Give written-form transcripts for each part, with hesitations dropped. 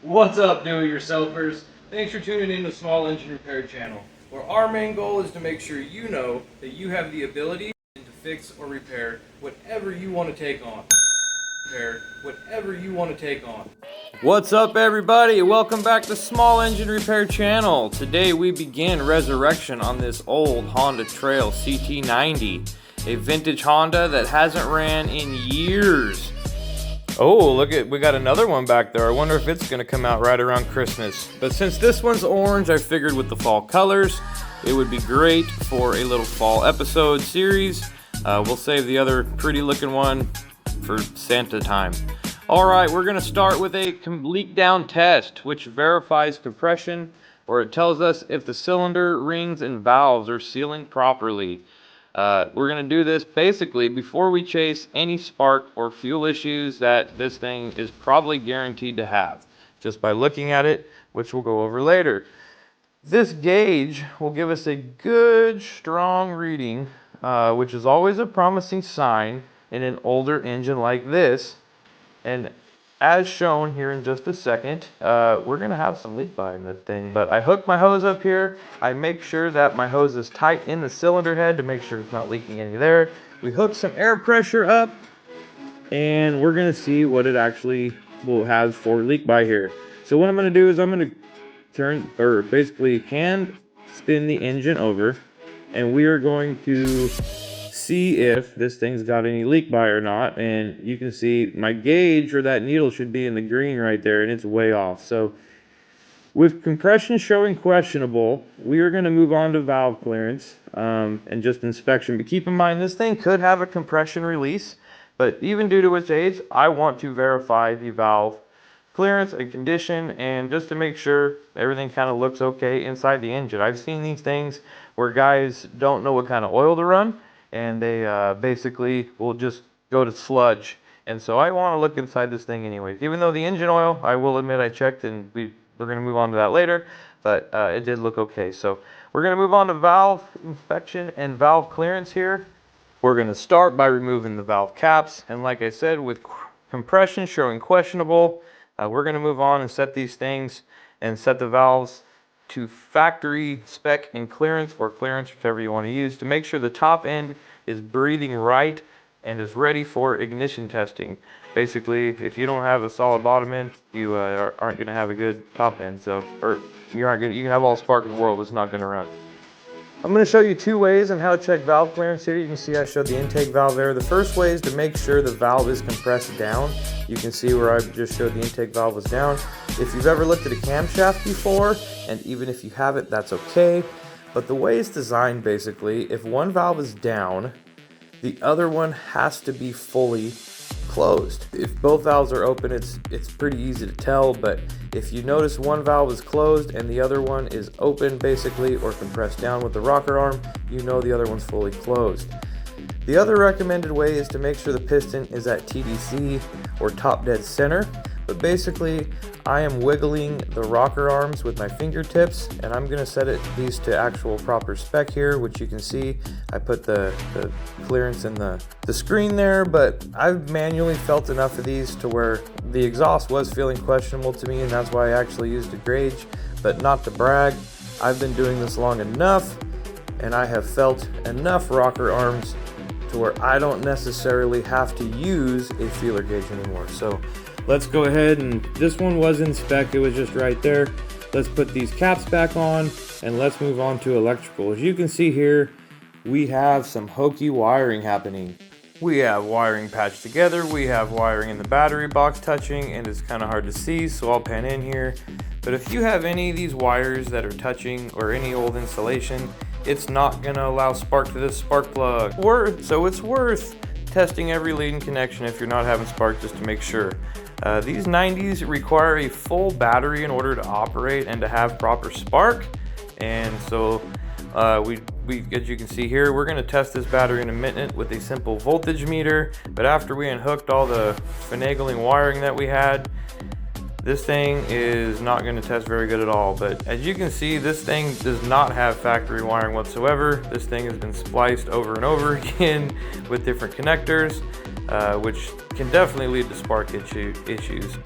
What's up, do-it-yourselfers? Thanks for tuning in to Small Engine Repair Channel, where our main goal is to make sure you know that you have the ability to fix or repair whatever you want to take on. What's up, everybody? Welcome back to Small Engine Repair Channel. Today we begin resurrection on this old Honda Trail CT90, a vintage Honda that hasn't ran in years. Oh, look at, we got another one back there. I wonder if it's gonna come out right around Christmas. But since this one's orange, I figured with the fall colors, it would be great for a little fall episode series. We'll save the other pretty looking one for Santa time. All right, we're gonna start with a leak down test, which verifies compression, or it tells us if the cylinder rings and valves are sealing properly. We're going to do this basically before we chase any spark or fuel issues that this thing is probably guaranteed to have, just by looking at it, which we'll go over later. This gauge will give us a good, strong reading, which is always a promising sign in an older engine like this. And as shown here in just a second, we're gonna have some leak by in this thing. But I hook my hose up here. I make sure that my hose is tight in the cylinder head to make sure it's not leaking any there. We hook some air pressure up, and we're gonna see what it actually will have for leak by here. So what I'm gonna do is I'm gonna turn, or basically hand spin the engine over, and we are going to see if this thing's got any leak by or not. And you can see my gauge, or that needle, should be in the green right there, and it's way off. So with compression showing questionable, we are going to move on to valve clearance and just inspection. But keep in mind, this thing could have a compression release, but even due to its age, I want to verify the valve clearance and condition, and just to make sure everything kind of looks okay inside the engine. I've seen these things where guys don't know what kind of oil to run, and they basically will just go to sludge. And so I want to look inside this thing anyways. Even though the engine oil, I will admit I checked, and we're going to move on to that later, but it did look okay. So we're going to move on to valve inspection and valve clearance here. We're going to start by removing the valve caps, and like I said, with compression showing questionable, we're going to move on and set these things and set the valves to factory spec and clearance, or clearance, whichever you want to use, to make sure the top end is breathing right and is ready for ignition testing. Basically, if you don't have a solid bottom end, you aren't going to have a good top end. So, or you can have all spark in the world, it's not going to run. I'm going to show you two ways on how to check valve clearance here. You can see I showed the intake valve there. The first way is to make sure the valve is compressed down. You can see where I just showed the intake valve was down. If you've ever looked at a camshaft before, and even if you haven't, that's okay. But the way it's designed, basically, if one valve is down, the other one has to be fully closed. If both valves are open, it's pretty easy to tell, but if you notice one valve is closed and the other one is open, basically, or compressed down with the rocker arm, you know the other one's fully closed. The other recommended way is to make sure the piston is at TDC, or top dead center, but basically I am wiggling the rocker arms with my fingertips, and I'm going to set these to actual proper spec here, which you can see I put the clearance in the screen there, but I've manually felt enough of these to where the exhaust was feeling questionable to me, and that's why I actually used a gauge. But not to brag, I've been doing this long enough, and I have felt enough rocker arms to where I don't necessarily have to use a feeler gauge anymore. So let's go ahead, and this one was in spec, it was just right there. Let's put these caps back on, and let's move on to electrical. As you can see here, we have some hokey wiring happening. We have wiring patched together, we have wiring in the battery box touching, and it's kind of hard to see, so I'll pan in here. But if you have any of these wires that are touching, or any old insulation, it's not going to allow spark to this spark plug. So it's worth testing every leading connection if you're not having spark, just to make sure. These 90s require a full battery in order to operate and to have proper spark. And so we as you can see here, we're going to test this battery in a minute with a simple voltage meter. But after we unhooked all the finagling wiring that we had, this thing is not going to test very good at all. But as you can see, this thing does not have factory wiring whatsoever. This thing has been spliced over and over again with different connectors, which can definitely lead to spark issues.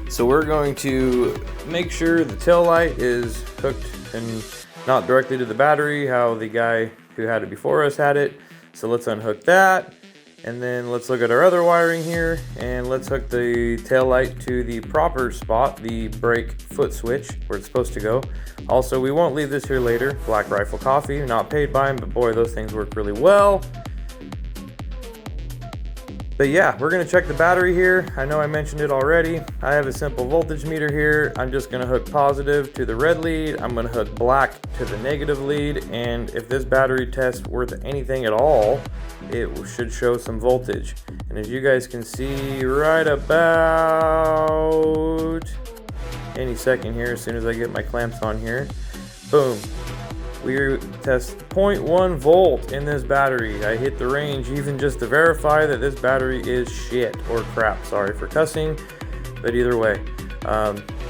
So we're going to make sure the tail light is hooked and not directly to the battery, how the guy who had it before us had it. So let's unhook that. And then let's look at our other wiring here, and let's hook the tail light to the proper spot, the brake foot switch, where it's supposed to go. Also, we won't leave this here later. Black Rifle Coffee, not paid by him, but boy, those things work really well. But yeah, we're gonna check the battery here. I know I mentioned it already. I have a simple voltage meter here. I'm just gonna hook positive to the red lead. I'm gonna hook black to the negative lead. And if this battery tests worth anything at all, it should show some voltage. And as you guys can see right about any second here, as soon as I get my clamps on here, boom. We test 0.1 volt in this battery. I hit the range even just to verify that this battery is shit or crap. Sorry for cussing, but either way,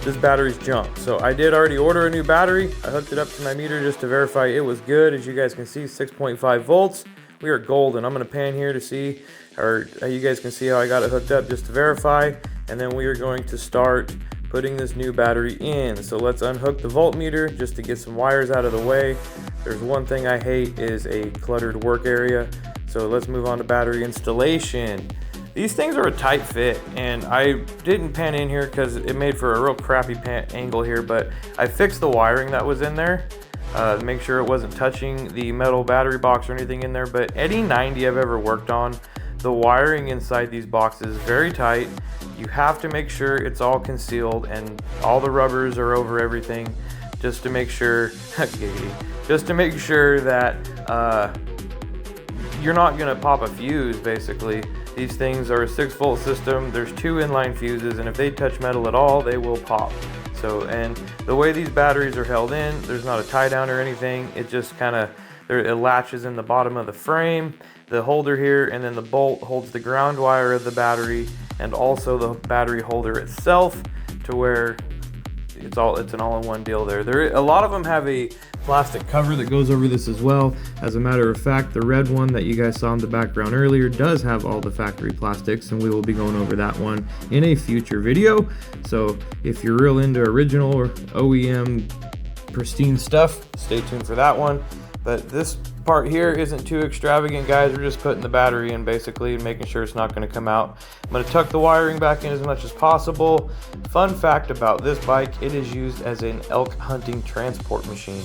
this battery's junk. So I did already order a new battery. I hooked it up to my meter just to verify it was good. As you guys can see, 6.5 volts. We are golden. I'm gonna pan here to see, or you guys can see how I got it hooked up just to verify. And then we are going to start putting this new battery in. So let's unhook the voltmeter just to get some wires out of the way. There's one thing I hate is a cluttered work area. So let's move on to battery installation. These things are a tight fit, and I didn't pan in here because it made for a real crappy angle here, but I fixed the wiring that was in there to make sure it wasn't touching the metal battery box or anything in there. But any 90 I've ever worked on, the wiring inside these boxes is very tight. You have to make sure it's all concealed and all the rubbers are over everything, just to make sure just to make sure that you're not gonna pop a fuse. Basically, these things are a 6-volt system. There's 2 inline fuses, and if they touch metal at all, they will pop. So, and the way these batteries are held in, there's not a tie down or anything. It just kind of, it latches in the bottom of the frame, the holder here, and then the bolt holds the ground wire of the battery and also the battery holder itself, to where it's an all-in-one deal there. A lot of them have a plastic cover that goes over this as well. As a matter of fact, the red one that you guys saw in the background earlier does have all the factory plastics, and we will be going over that one in a future video. So if you're real into original or OEM pristine stuff, stay tuned for that one. But this part here isn't too extravagant, guys. We're just putting the battery in basically and making sure it's not going to come out. I'm going to tuck the wiring back in as much as possible. Fun fact about this bike, it is used as an elk hunting transport machine.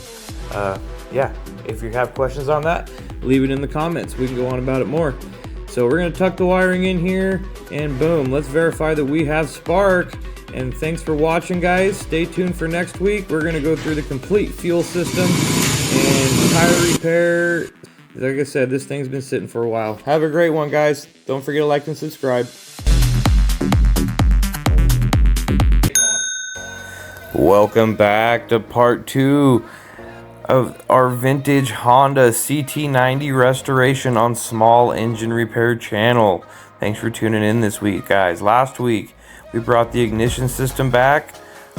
Yeah, if you have questions on that, leave it in the comments. We can go on about it more. So we're going to tuck the wiring in here, and boom, let's verify that we have spark. And thanks for watching, guys. Stay tuned for next week. We're going to go through the complete fuel system and tire repair. Like I said, this thing's been sitting for a while. Have a great one, guys. Don't forget to like and subscribe. Welcome back to part 2 of our vintage Honda CT90 restoration on Small Engine Repair channel. Thanks for tuning in this week, guys. Last week we brought the ignition system back.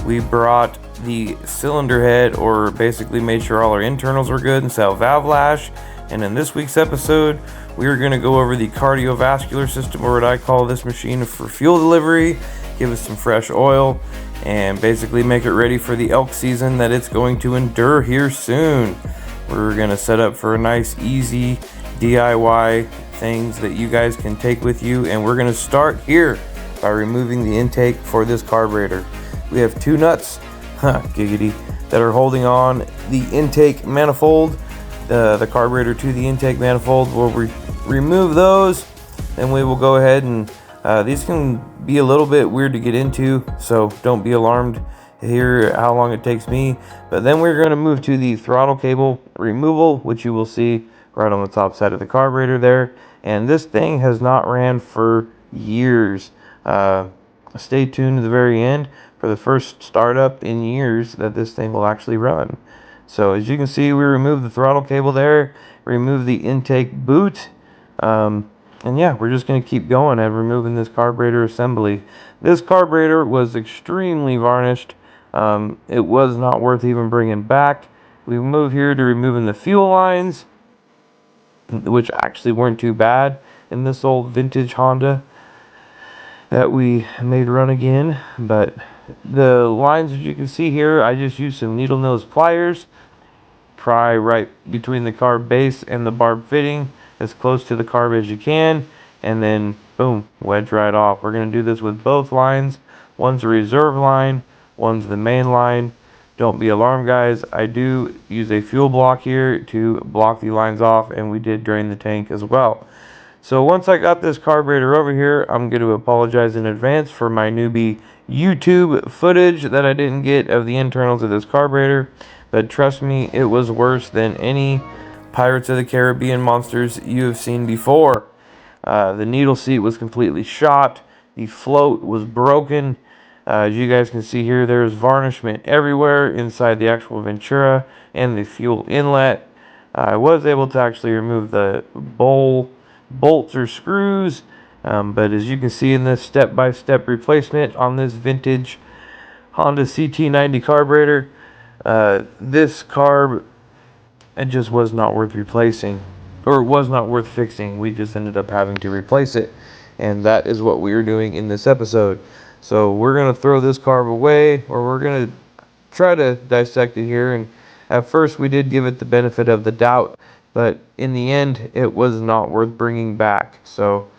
We brought the cylinder head, or basically made sure all our internals were good, and set valve lash. And in this week's episode, we are going to go over the cardiovascular system, or what I call this machine for fuel delivery, give us some fresh oil, and basically make it ready for the elk season that it's going to endure here soon. We're going to set up for a nice, easy DIY things that you guys can take with you, and we're going to start here by removing the intake for this carburetor. We have 2 nuts, giggity, that are holding on the intake manifold, the carburetor to the intake manifold. We'll remove those, then we will go ahead and these can be a little bit weird to get into, so don't be alarmed here how long it takes me. But then we're going to move to the throttle cable removal, which you will see right on the top side of the carburetor there. And this thing has not ran for years. Stay tuned to the very end for the first startup in years that this thing will actually run. So as you can see, we removed the throttle cable there, removed the intake boot, and yeah, we're just going to keep going and removing this carburetor assembly. This carburetor was extremely varnished. It was not worth even bringing back. We move here to removing the fuel lines, which actually weren't too bad in this old vintage Honda that we made run again. But the lines, as you can see here, I just used some needle nose pliers, pry right between the carb base and the barb fitting as close to the carb as you can, and then boom, wedge right off. We're going to do this with both lines. One's a reserve line, one's the main line. Don't be alarmed, guys. I do use a fuel block here to block the lines off, and we did drain the tank as well. So once I got this carburetor over here, I'm going to apologize in advance for my newbie YouTube footage that I didn't get of the internals of this carburetor. But trust me, it was worse than any Pirates of the Caribbean monsters you have seen before. The needle seat was completely shot. The float was broken. As you guys can see here, there's varnishment everywhere inside the actual Ventura and the fuel inlet. I was able to actually remove the bolts or screws, but as you can see in this step-by-step replacement on this vintage Honda CT90 carburetor, this carb, it just was not worth replacing, or it was not worth fixing. We just ended up having to replace it, and that is what we are doing in this episode. So we're going to throw this carb away, or we're going to try to dissect it here. And at first we did give it the benefit of the doubt, but in the end it was not worth bringing back. So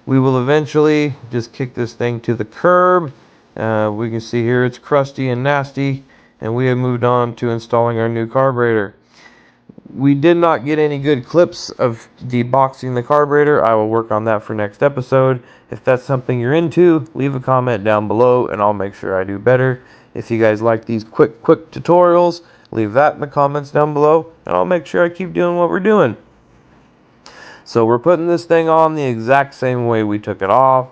we will eventually just kick this thing to the curb. We can see here it's crusty and nasty, and we have moved on to installing our new carburetor. We did not get any good clips of deboxing the carburetor. I will work on that for next episode. If that's something you're into, leave a comment down below and I'll make sure I do better. If you guys like these quick tutorials, leave that in the comments down below and I'll make sure I keep doing what we're doing. So we're putting this thing on the exact same way we took it off.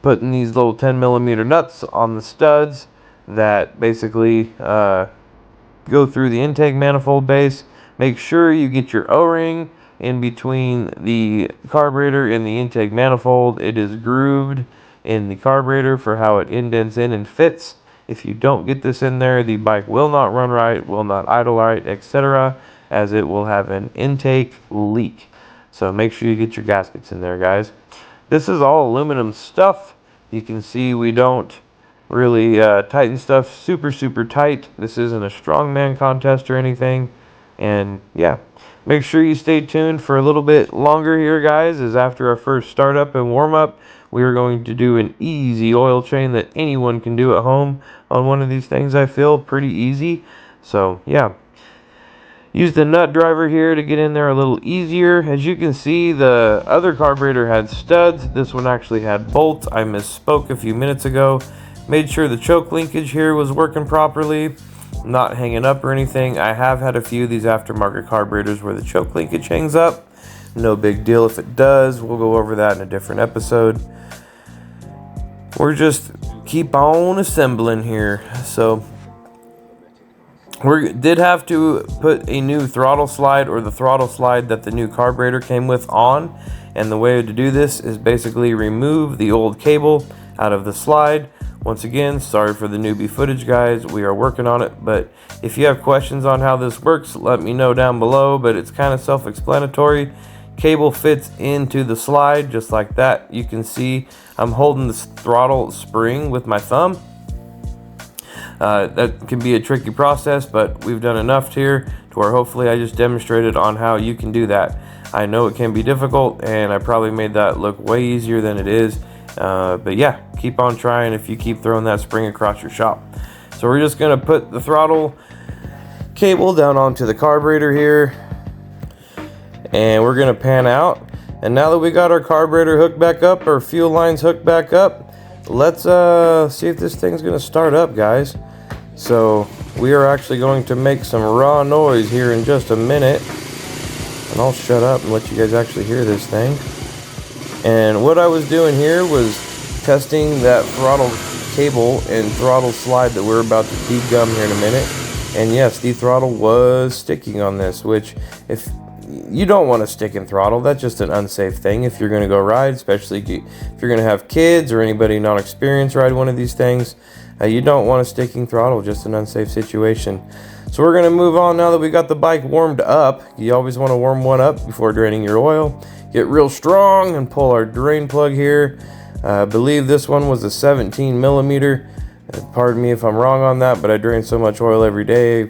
Putting these little 10mm nuts on the studs that basically go through the intake manifold base. Make sure you get your O-ring in between the carburetor and the intake manifold. It is grooved in the carburetor for how it indents in and fits. If you don't get this in there, the bike will not run right, will not idle right, etc., as it will have an intake leak. So make sure you get your gaskets in there, guys. This is all aluminum stuff. You can see we don't really tighten stuff super tight. This isn't a strongman contest or anything. And yeah, make sure you stay tuned for a little bit longer here, guys, as after our first startup and warm up, we are going to do an easy oil change that anyone can do at home on one of these things. I feel pretty easy. So yeah, use the nut driver here to get in there a little easier. As you can see, the other carburetor had studs. This one actually had bolts. I misspoke a few minutes ago. Made sure the choke linkage here was working properly, not hanging up or anything. I have had a few of these aftermarket carburetors where the choke linkage hangs up. No big deal if it does. We'll go over that in a different episode. We're just keep on assembling here. So we did have to put a new throttle slide, or the throttle slide that the new carburetor came with, on. And the way to do this is basically remove the old cable out of the slide. Once again, sorry for the newbie footage, guys. We are working on it, but if you have questions on how this works, let me know down below, but it's kind of self-explanatory. Cable fits into the slide just like that. You can see I'm holding the throttle spring with my thumb. That can be a tricky process, but we've done enough here to where hopefully I just demonstrated on how you can do that. I know it can be difficult, and I probably made that look way easier than it is. But yeah, keep on trying if you keep throwing that spring across your shop. So we're just going to put the throttle cable down onto the carburetor here, and we're going to pan out. And now that we got our carburetor hooked back up, our fuel lines hooked back up, let's see if this thing's going to start up, guys. So we are actually going to make some raw noise here in just a minute, and I'll shut up and let you guys actually hear this thing. And what I was doing here was testing that throttle cable and throttle slide that we're about to degum here in a minute. And yes, the throttle was sticking on this, which if you don't want to stick in throttle. That's just an unsafe thing if you're going to go ride, especially if you're going to have kids or anybody not experienced ride one of these things. You don't want to stick in throttle, just an unsafe situation. So we're going to move on now that we got the bike warmed up. You always want to warm one up before draining your oil. Get real strong and pull our drain plug here. I believe this one was a 17 millimeter. Pardon me if I'm wrong on that, but I drain so much oil every day.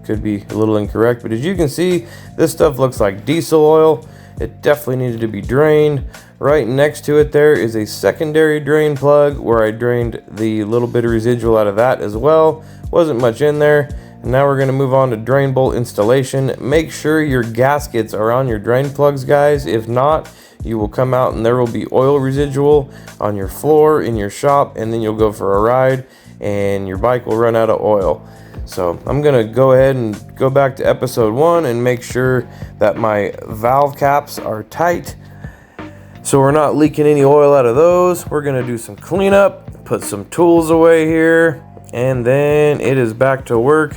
Could be a little incorrect, but as you can see, this stuff looks like diesel oil. It definitely needed to be drained. Right next to it there is a secondary drain plug where I drained the little bit of residual out of that as well. Wasn't much in there. And now we're going to move on to drain bolt installation. Make sure your gaskets are on your drain plugs, guys. If not, you will come out and there will be oil residual on your floor in your shop, and then you'll go for a ride and your bike will run out of oil. So I'm gonna go ahead and go back to episode 1 and make sure that my valve caps are tight so we're not leaking any oil out of those. We're gonna do some cleanup, put some tools away here, and then it is back to work.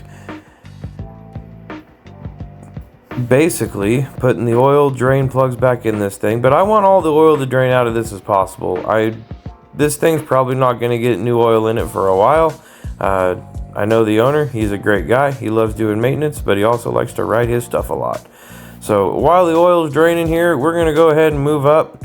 Basically putting the oil drain plugs back in this thing, but I want all the oil to drain out of this as possible. This thing's probably not going to get new oil in it for a while. I know the owner, he's a great guy. He loves doing maintenance, but he also likes to ride his stuff a lot. So while the oil is draining here, we're going to go ahead and move up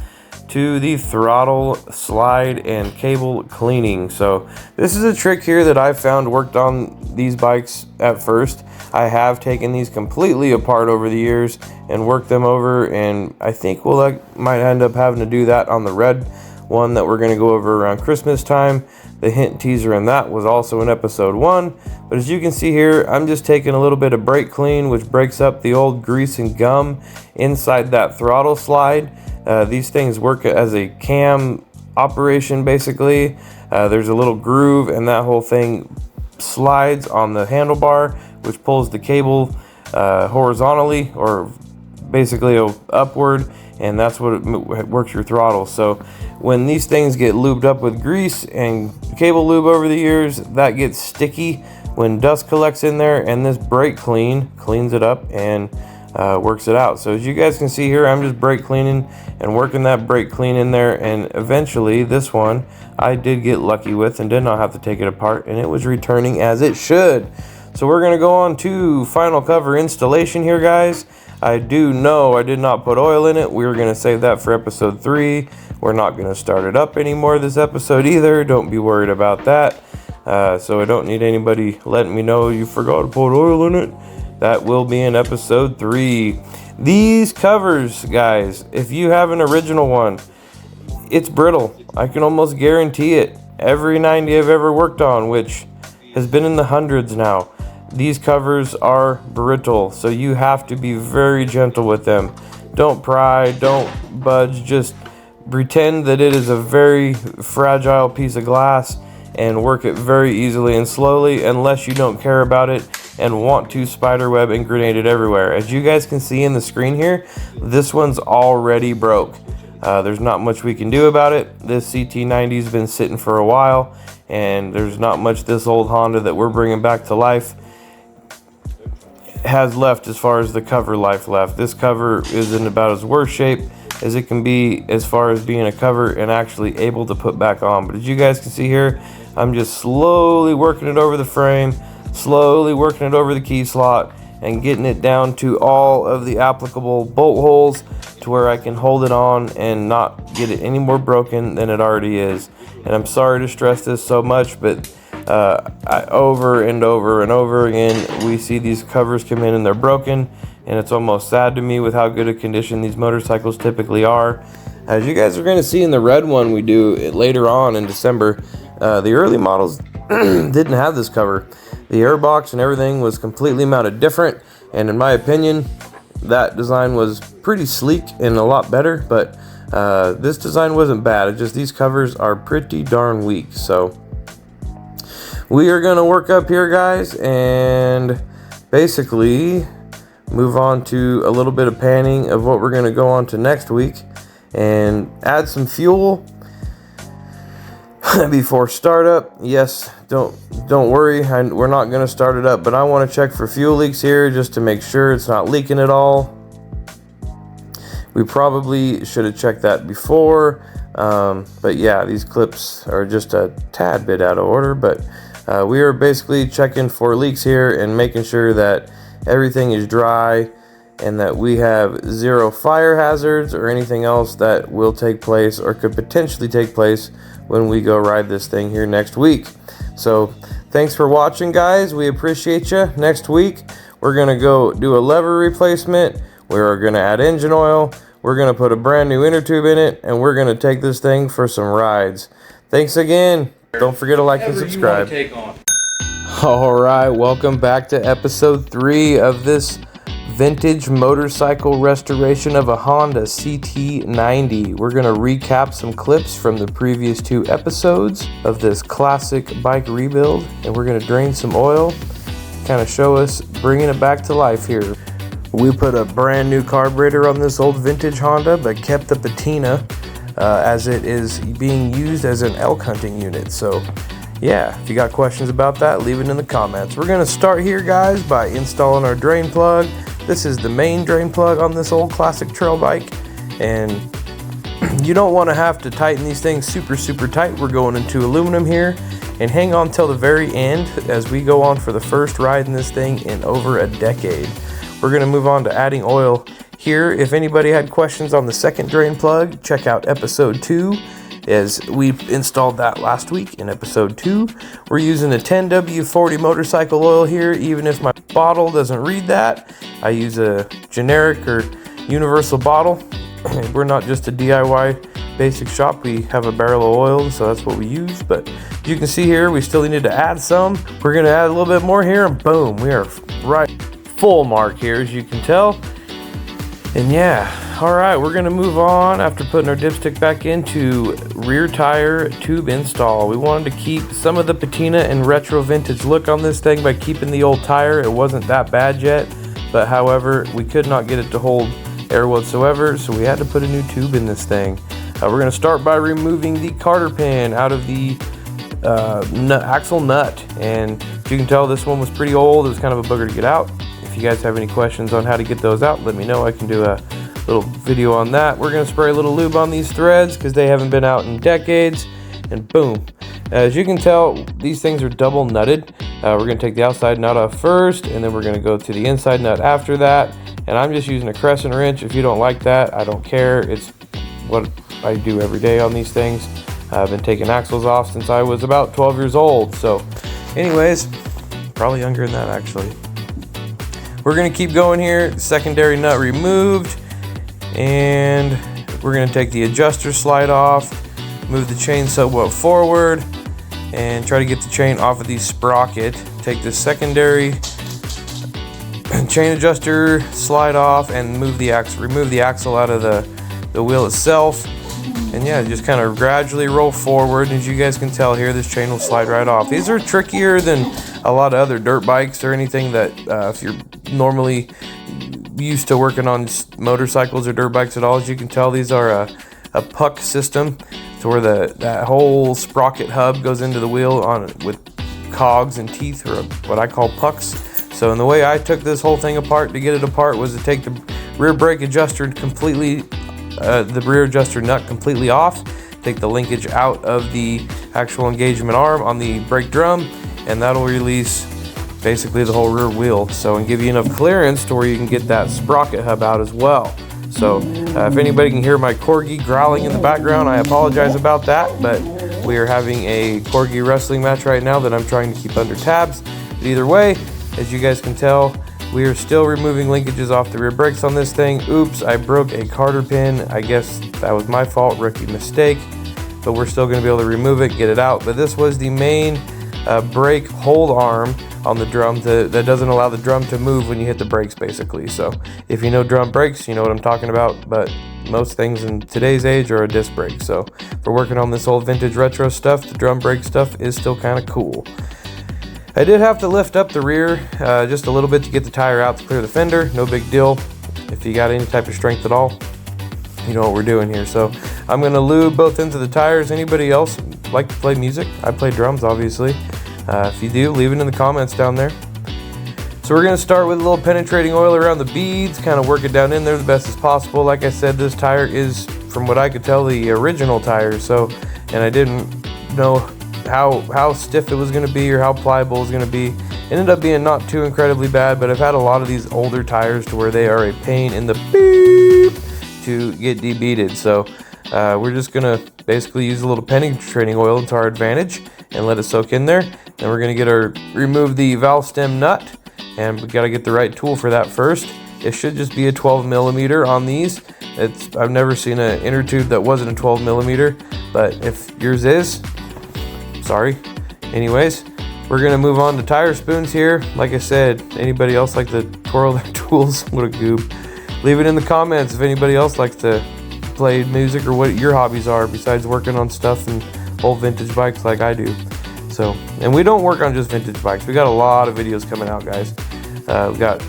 to the throttle slide and cable cleaning. So this is a trick here that I found worked on these bikes at first. I have taken these completely apart over the years and worked them over, and I think we'll might end up having to do that on the red one that we're going to go over around Christmas time. The hint teaser in that was also in episode 1, but as you can see here, I'm just taking a little bit of brake clean, which breaks up the old grease and gum inside that throttle slide. These things work as a cam operation basically. There's a little groove and that whole thing slides on the handlebar, which pulls the cable horizontally or basically upward, and that's what works your throttle. So when these things get lubed up with grease and cable lube over the years, that gets sticky when dust collects in there, and this brake clean cleans it up and works it out. So as you guys can see here, I'm just brake cleaning and working that brake clean in there, and eventually this one I did get lucky with and did not have to take it apart, and it was returning as it should. So we're going to go on to final cover installation here, guys. I do know I did not put oil in it. We were going to save that for episode 3. We're not going to start it up anymore this episode either. Don't be worried about that. So I don't need anybody letting me know you forgot to put oil in it. That will be in episode 3. These covers, guys, if you have an original one, it's brittle. I can almost guarantee it. Every 90 I've ever worked on, which has been in the hundreds now, these covers are brittle, so you have to be very gentle with them. Don't pry, don't budge, just pretend that it is a very fragile piece of glass and work it very easily and slowly, unless you don't care about it and want to spiderweb and grenade it everywhere. As you guys can see in the screen here, this one's already broke. There's not much we can do about it. This CT90's been sitting for a while, and there's not much this old Honda that we're bringing back to life has left as far as the cover life left. This cover is in about as worse shape as it can be as far as being a cover and actually able to put back on. But as you guys can see here, I'm just slowly working it over the frame, slowly working it over the key slot, and getting it down to all of the applicable bolt holes to where I can hold it on and not get it any more broken than it already is. And I'm sorry to stress this so much, but over and over and over again, we see these covers come in and they're broken, and it's almost sad to me with how good a condition these motorcycles typically are. As you guys are going to see in the red one we do later on in December, the early models didn't have this cover. The airbox and everything was completely mounted different, and in my opinion, that design was pretty sleek and a lot better, but this design wasn't bad. It's just these covers are pretty darn weak. So we are going to work up here, guys, and basically move on to a little bit of panning of what we're going to go on to next week and add some fuel before startup. Yes, don't worry, we're not going to start it up, but I want to check for fuel leaks here just to make sure it's not leaking at all. We probably should have checked that before, but yeah, these clips are just a tad bit out of order, but we are basically checking for leaks here and making sure that everything is dry and that we have zero fire hazards or anything else that will take place or could potentially take place when we go ride this thing here next week. So thanks for watching, guys. We appreciate you. Next week we're gonna go do a lever replacement. We're gonna add engine oil. We're gonna put a brand new inner tube in it, and we're gonna take this thing for some rides. Thanks again. Don't forget to like and subscribe. Alright, welcome back to episode 3 of this vintage motorcycle restoration of a Honda CT90. We're going to recap some clips from the previous 2 episodes of this classic bike rebuild, and we're going to drain some oil, kind of show us bringing it back to life here. We put a brand new carburetor on this old vintage Honda, but kept the patina as it is being used as an elk hunting unit. So yeah, if you got questions about that, leave it in the comments. We're going to start here, guys, by installing our drain plug. This is the main drain plug on this old classic trail bike, and you don't want to have to tighten these things super tight. We're going into aluminum here, and hang on till the very end as we go on for the first ride in this thing in over a decade. We're going to move on to adding oil here. If anybody had questions on the second drain plug, check out episode 2. As we installed that last week in episode 2. We're using a 10W40 motorcycle oil here. Even if my bottle doesn't read that, I use a generic or universal bottle. We're not just a DIY basic shop. We have a barrel of oil, so that's what we use. But you can see here, we still needed to add some. We're going to add a little bit more here, and boom, we are right full mark here, as you can tell. And yeah, alright, we're going to move on after putting our dipstick back into rear tire tube install. We wanted to keep some of the patina and retro vintage look on this thing by keeping the old tire. It wasn't that bad yet, but however, we could not get it to hold air whatsoever, so we had to put a new tube in this thing. We're going to start by removing the carter pin out of the axle nut, and as you can tell, this one was pretty old. It was kind of a booger to get out. If you guys have any questions on how to get those out, let me know. I can do a little video on that. We're going to spray a little lube on these threads because they haven't been out in decades, and boom. As you can tell, these things are double nutted. We're going to take the outside nut off first, and then we're going to go to the inside nut after that. And I'm just using a crescent wrench. If you don't like that, I don't care. It's what I do every day on these things. I've been taking axles off since I was about 12 years old. So anyways, probably younger than that actually. We're going to keep going here. Secondary nut removed, and we're going to take the adjuster slide off, move the chain somewhat forward, and try to get the chain off of the sprocket. Take the secondary chain adjuster slide off and remove the axle out of the wheel itself. And yeah, just kind of gradually roll forward. As you guys can tell here, this chain will slide right off. These are trickier than a lot of other dirt bikes or anything that if you're normally used to working on motorcycles or dirt bikes at all. As you can tell, these are a puck system, to where that whole sprocket hub goes into the wheel with cogs and teeth, or what I call pucks. So in the way I took this whole thing apart to get it apart was to take the rear brake adjuster completely, the rear adjuster nut completely off, take the linkage out of the actual engagement arm on the brake drum, and that'll release basically the whole rear wheel, so, and give you enough clearance to where you can get that sprocket hub out as well. So if anybody can hear my corgi growling in the background, I apologize about that, but we are having a corgi wrestling match right now that I'm trying to keep under tabs. But either way, as you guys can tell, we are still removing linkages off the rear brakes on this thing. Oops, I broke a carter pin. I guess that was my fault, rookie mistake, but we're still going to be able to remove it, get it out. But this was the main brake hold arm on the drum that doesn't allow the drum to move when you hit the brakes, basically. So if you know drum brakes, you know what I'm talking about, but most things in today's age are a disc brake. So for working on this old vintage retro stuff, the drum brake stuff is still kind of cool. I did have to lift up the rear just a little bit to get the tire out to clear the fender. No big deal. If you got any type of strength at all, you know what we're doing here. So I'm going to lube both ends of the tires. Anybody else like to play music? I play drums, obviously. If you do, leave it in the comments down there. So we're going to start with a little penetrating oil around the beads, kind of work it down in there the best as possible. Like I said, this tire is, from what I could tell, the original tire, so, and I didn't know how stiff it was going to be or how pliable it was going to be. It ended up being not too incredibly bad, but I've had a lot of these older tires to where they are a pain in the beep to get debeaded. So we're just going to basically use a little penetrating oil to our advantage and let it soak in there. Then we're going to remove the valve stem nut, and we got to get the right tool for that first. It should just be a 12 millimeter on these. I've never seen an inner tube that wasn't a 12 millimeter, but if yours is, sorry. Anyways, we're gonna move on to tire spoons here. Like I said, anybody else like to twirl their tools? What a goof. Leave it in the comments if anybody else likes to play music or what your hobbies are besides working on stuff and old vintage bikes like I do. So, and we don't work on just vintage bikes. We got a lot of videos coming out, guys. We got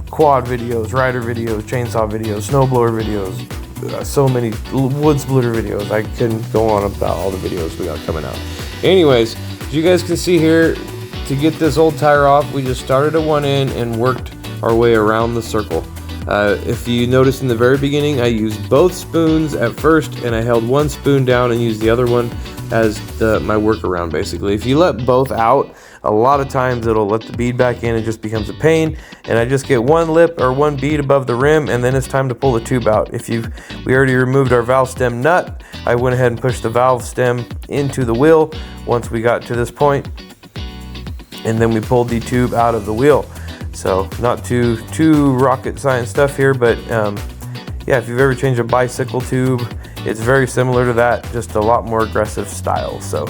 quad videos, rider videos, chainsaw videos, snowblower videos, so many wood splitter videos. I couldn't go on about all the videos we got coming out. Anyways, as you guys can see here, to get this old tire off, we just started at one end and worked our way around the circle. If you notice in the very beginning, I used both spoons at first, and I held one spoon down and used the other one as my workaround, basically. If you let both out, a lot of times it'll let the bead back in and just becomes a pain, and I just get one lip or one bead above the rim, and then it's time to pull the tube out. We already removed our valve stem nut, I went ahead and pushed the valve stem into the wheel once we got to this point, and then we pulled the tube out of the wheel. So not too rocket science stuff here, but yeah, if you've ever changed a bicycle tube, it's very similar to that, just a lot more aggressive style. So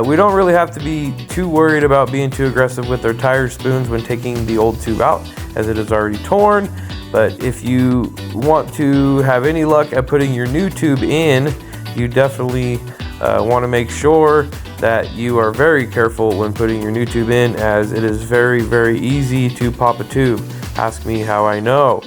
we don't really have to be too worried about being too aggressive with our tire spoons when taking the old tube out, as it is already torn. But if you want to have any luck at putting your new tube in, you definitely want to make sure that you are very careful when putting your new tube in, as it is very, very easy to pop a tube. Ask me how I know.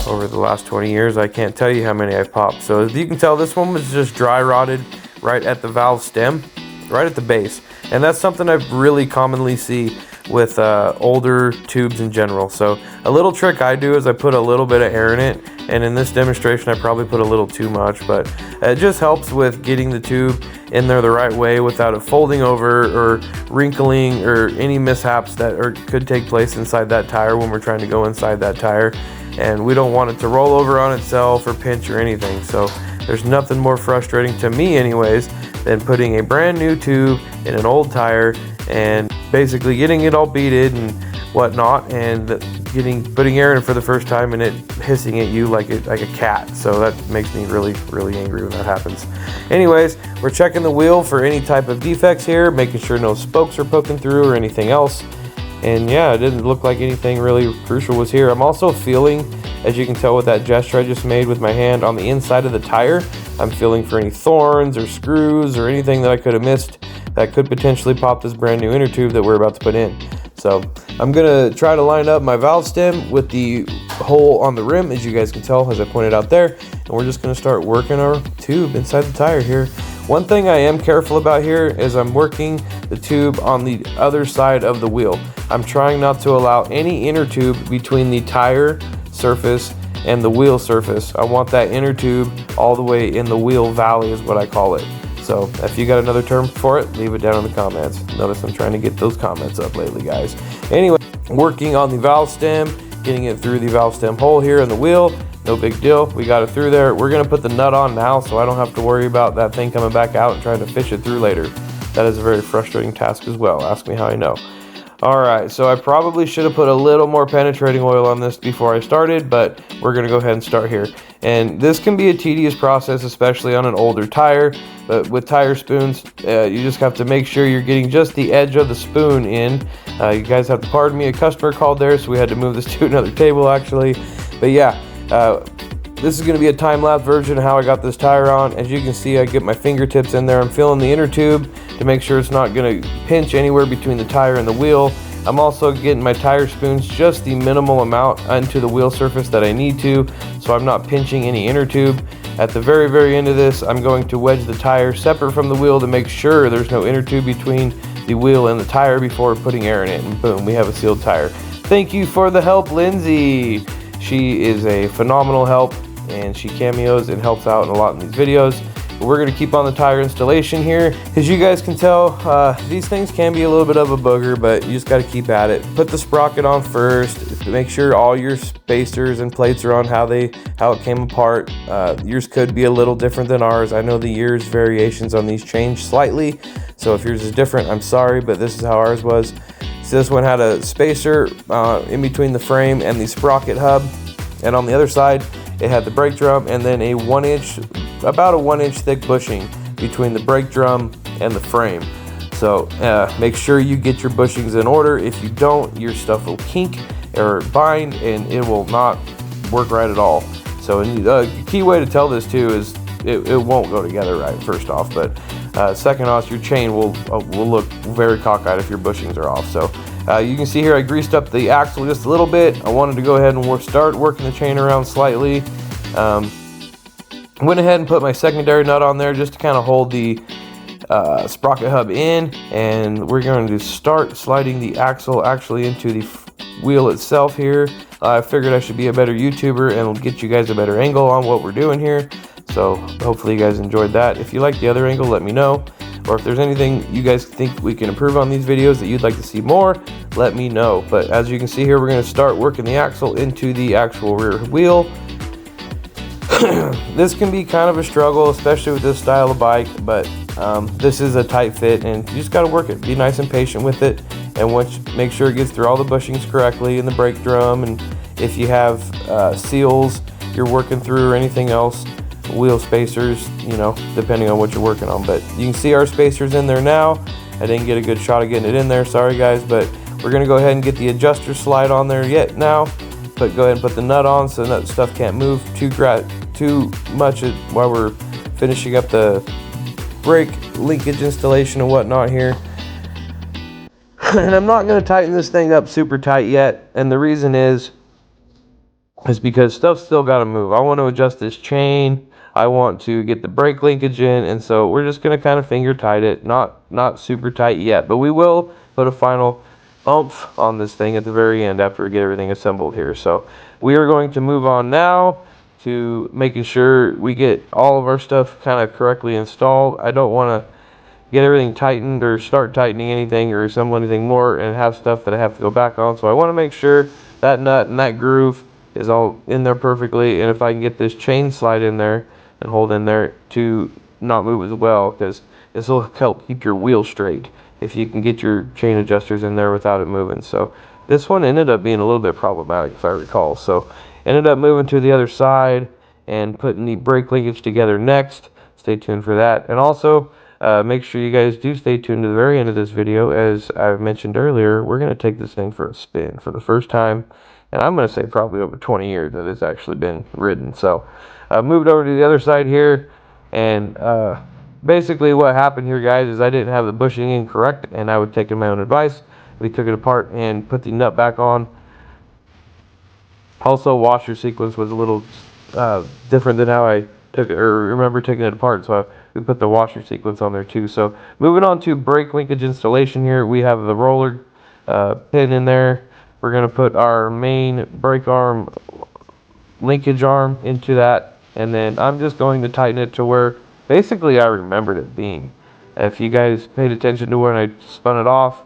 Over the last 20 years, I can't tell you how many I've popped. So as you can tell, this one was just dry rotted right at the valve stem, right at the base. And that's something I really commonly see with older tubes in general. So a little trick I do is I put a little bit of air in it, and in this demonstration I probably put a little too much, but it just helps with getting the tube in there the right way without it folding over or wrinkling or any mishaps that could take place inside that tire when we're trying to go inside that tire. And we don't want it to roll over on itself or pinch or anything. So there's nothing more frustrating to me anyways than putting a brand new tube in an old tire and basically getting it all beaded and whatnot, and putting air in for the first time and it hissing at you like a cat. So that makes me really, really angry when that happens. Anyways, we're checking the wheel for any type of defects here, making sure no spokes are poking through or anything else. And yeah, it didn't look like anything really crucial was here. I'm also feeling, as you can tell with that gesture I just made with my hand on the inside of the tire, I'm feeling for any thorns or screws or anything that I could have missed that could potentially pop this brand new inner tube that we're about to put in. So I'm gonna try to line up my valve stem with the hole on the rim, as you guys can tell, as I pointed out there, and we're just gonna start working our tube inside the tire here. One thing I am careful about here is I'm working the tube on the other side of the wheel. I'm trying not to allow any inner tube between the tire surface and the wheel surface. I want that inner tube all the way in the wheel valley is what I call it. So if you got another term for it, leave it down in the comments. Notice I'm trying to get those comments up lately, guys. Anyway, working on the valve stem, getting it through the valve stem hole here in the wheel. No big deal, we got it through there. We're gonna put the nut on now so I don't have to worry about that thing coming back out and trying to fish it through later. That is a very frustrating task as well, ask me how I know. Alright, so I probably should have put a little more penetrating oil on this before I started, but we're gonna go ahead and start here. And this can be a tedious process, especially on an older tire, but with tire spoons, you just have to make sure you're getting just the edge of the spoon in. You guys have to pardon me, a customer called there, so we had to move this to another table actually. But yeah, this is going to be a time-lapse version of how I got this tire on. As you can see, I get my fingertips in there. I'm feeling the inner tube to make sure it's not going to pinch anywhere between the tire and the wheel. I'm also getting my tire spoons just the minimal amount onto the wheel surface that I need to, so I'm not pinching any inner tube. At the very, very end of this, I'm going to wedge the tire separate from the wheel to make sure there's no inner tube between the wheel and the tire before putting air in it, and boom, we have a sealed tire. Thank you for the help, Lindsay. She is a phenomenal help, and she cameos and helps out a lot in these videos. We're going to keep on the tire installation here. As you guys can tell, these things can be a little bit of a booger, but you just got to keep at it. Put the sprocket on first. Make sure all your spacers and plates are on how it came apart. Yours could be a little different than ours. I know the years variations on these change slightly, so if yours is different, I'm sorry, but this is how ours was. So this one had a spacer in between the frame and the sprocket hub, and on the other side it had the brake drum, and then about a 1 inch thick bushing between the brake drum and the frame. So make sure you get your bushings in order. If you don't, your stuff will kink or bind and it will not work right at all. So the key way to tell this too is it won't go together right, first off, but second off, your chain will look very cockeyed if your bushings are off. So you can see here I greased up the axle just a little bit. I wanted to go ahead and start working the chain around slightly. Went ahead and put my secondary nut on there just to kind of hold the sprocket hub in, and we're going to start sliding the axle actually into the wheel itself here. I figured I should be a better YouTuber and get you guys a better angle on what we're doing here. So hopefully you guys enjoyed that. If you like the other angle, let me know. Or if there's anything you guys think we can improve on these videos that you'd like to see more, let me know. But as you can see here, we're going to start working the axle into the actual rear wheel. This can be kind of a struggle, especially with this style of bike, but this is a tight fit and you just got to work it. Be nice and patient with it, and make sure it gets through all the bushings correctly in the brake drum, and if you have seals you're working through or anything else, wheel spacers, you know, depending on what you're working on. But you can see our spacers in there now. I didn't get a good shot of getting it in there, sorry guys, but we're going to go ahead and get the adjuster slide on there now. But go ahead and put the nut on so that stuff can't move too much while we're finishing up the brake linkage installation and whatnot here. And I'm not going to tighten this thing up super tight yet, and the reason is because stuff's still got to move. I want to adjust this chain, I want to get the brake linkage in, and so we're just going to kind of finger tight it, not super tight yet, but we will put a final oomph on this thing at the very end after we get everything assembled here. So we are going to move on now to making sure we get all of our stuff kind of correctly installed. I don't want to get everything tightened or start tightening anything or assemble anything more and have stuff that I have to go back on. So I want to make sure that nut and that groove is all in there perfectly, and if I can get this chain slide in there and hold in there to not move as well, because this will help keep your wheel straight if you can get your chain adjusters in there without it moving. So this one ended up being a little bit problematic, if I recall. So ended up moving to the other side and putting the brake linkage together next. Stay tuned for that. And also make sure you guys do stay tuned to the very end of this video. As I've mentioned earlier, we're going to take this thing for a spin for the first time, and I'm going to say probably over 20 years that it's actually been ridden. So I moved over to the other side here, and basically what happened here, guys, is I didn't have the bushing in correct, and I would take my own advice. We took it apart and put the nut back on. Also, washer sequence was a little different than how I took it, or remember taking it apart, so we put the washer sequence on there too. So moving on to brake linkage installation here, we have the roller pin in there. We're going to put our main brake arm linkage arm into that, and then I'm just going to tighten it to where basically I remembered it being. If you guys paid attention to when I spun it off,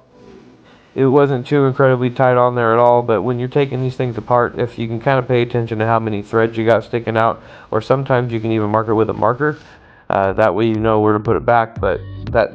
it wasn't too incredibly tight on there at all, but when you're taking these things apart, if you can kind of pay attention to how many threads you got sticking out, or sometimes you can even mark it with a marker, that way you know where to put it back. But that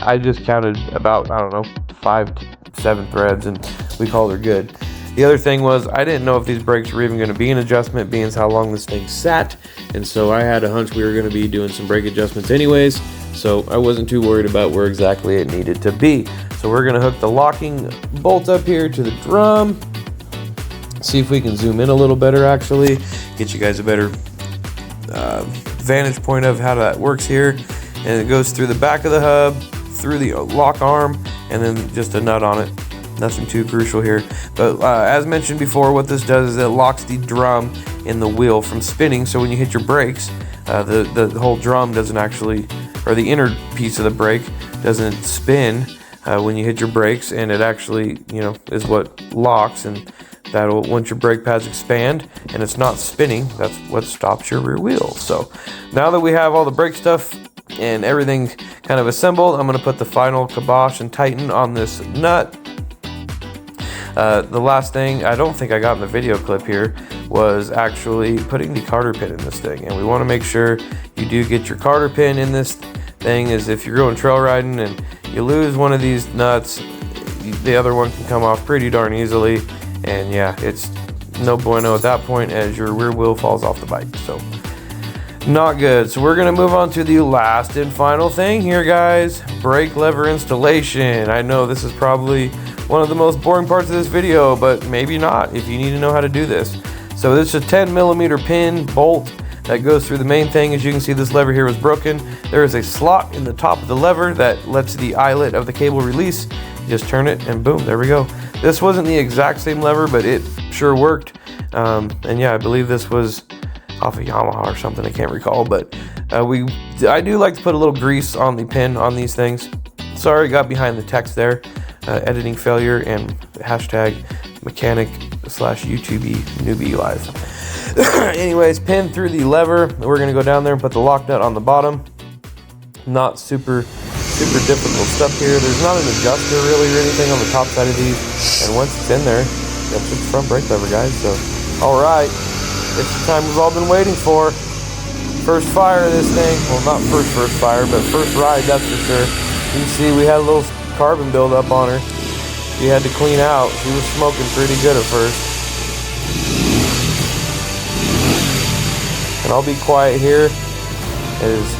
I just counted about, I don't know, 5 to 7 threads, and we called her good. The other thing was, I didn't know if these brakes were even going to be an adjustment, being as how long this thing sat, and so I had a hunch we were going to be doing some brake adjustments anyways, so I wasn't too worried about where exactly it needed to be. So we're going to hook the locking bolt up here to the drum, see if we can zoom in a little better, actually get you guys a better vantage point of how that works here. And it goes through the back of the hub, through the lock arm, and then just a nut on it. Nothing too crucial here, but as mentioned before, what this does is it locks the drum in the wheel from spinning, so when you hit your brakes, the whole drum doesn't actually, or the inner piece of the brake doesn't spin. when you hit your brakes, and it actually, you know, is what locks, and that'll, once your brake pads expand and it's not spinning, that's what stops your rear wheel. So now that we have all the brake stuff and everything kind of assembled, I'm going to put the final kibosh and tighten on this nut. The last thing I don't think I got in the video clip here was actually putting the carter pin in this thing, and we want to make sure you do get your carter pin in this thing, is if you're going trail riding and you lose one of these nuts, the other one can come off pretty darn easily, and yeah, it's no bueno at that point as your rear wheel falls off the bike. So not good. So we're gonna move on to the last and final thing here, guys. Brake lever installation. I know this is probably one of the most boring parts of this video, but maybe not if you need to know how to do this. So this is a 10mm pin bolt that goes through the main thing. As you can see, this lever here was broken. There is a slot in the top of the lever that lets the eyelet of the cable release. You just turn it and boom, there we go. This wasn't the exact same lever, but it sure worked. And yeah, I believe this was off a Yamaha or something, I can't recall, but I do like to put a little grease on the pin on these things. Sorry, got behind the text there. Editing failure and hashtag mechanic/YouTube newbie live. Anyways, pin through the lever. We're gonna go down there and put the lock nut on the bottom. Not super difficult stuff here. There's not an adjuster really or anything on the top side of these, and once it's in there, that's the front brake lever, guys. So all right, it's the time we've all been waiting for. First fire of this thing. Well, not first fire, but first ride, that's for sure. You can see we had a little carbon buildup on her. She had to clean out. She was smoking pretty good at first. And I'll be quiet here as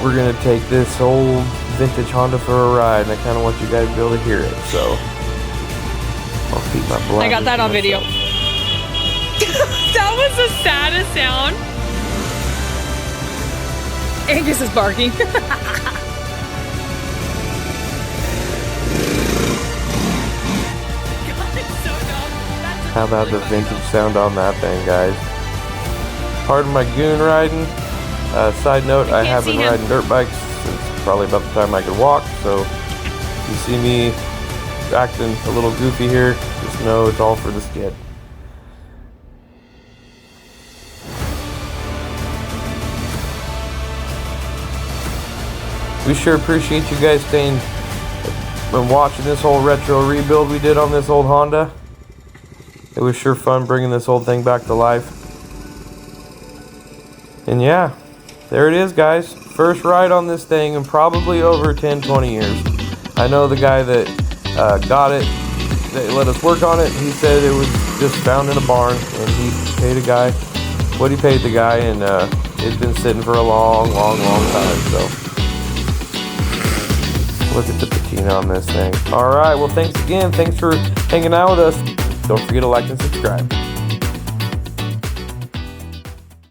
we're gonna take this old vintage Honda for a ride, and I kind of want you guys to be able to hear it. So I'll keep my blinders. I got that on video. That was the saddest sound. Angus is barking. How about the vintage sound on that thing, guys? Pardon my goon riding. Side note, I have been riding dirt bikes since probably about the time I could walk, so if you see me acting a little goofy here, just know it's all for the skid. We sure appreciate you guys staying and watching this whole retro rebuild we did on this old Honda. It was sure fun bringing this old thing back to life. And yeah, there it is, guys. First ride on this thing in probably over 10-20 years. I know the guy that got it, that let us work on it, he said it was just found in a barn, and he paid a guy what he paid the guy, and it's been sitting for a long time. So look at the patina on this thing. All right, well, thanks again. Thanks for hanging out with us. Don't forget to like and subscribe.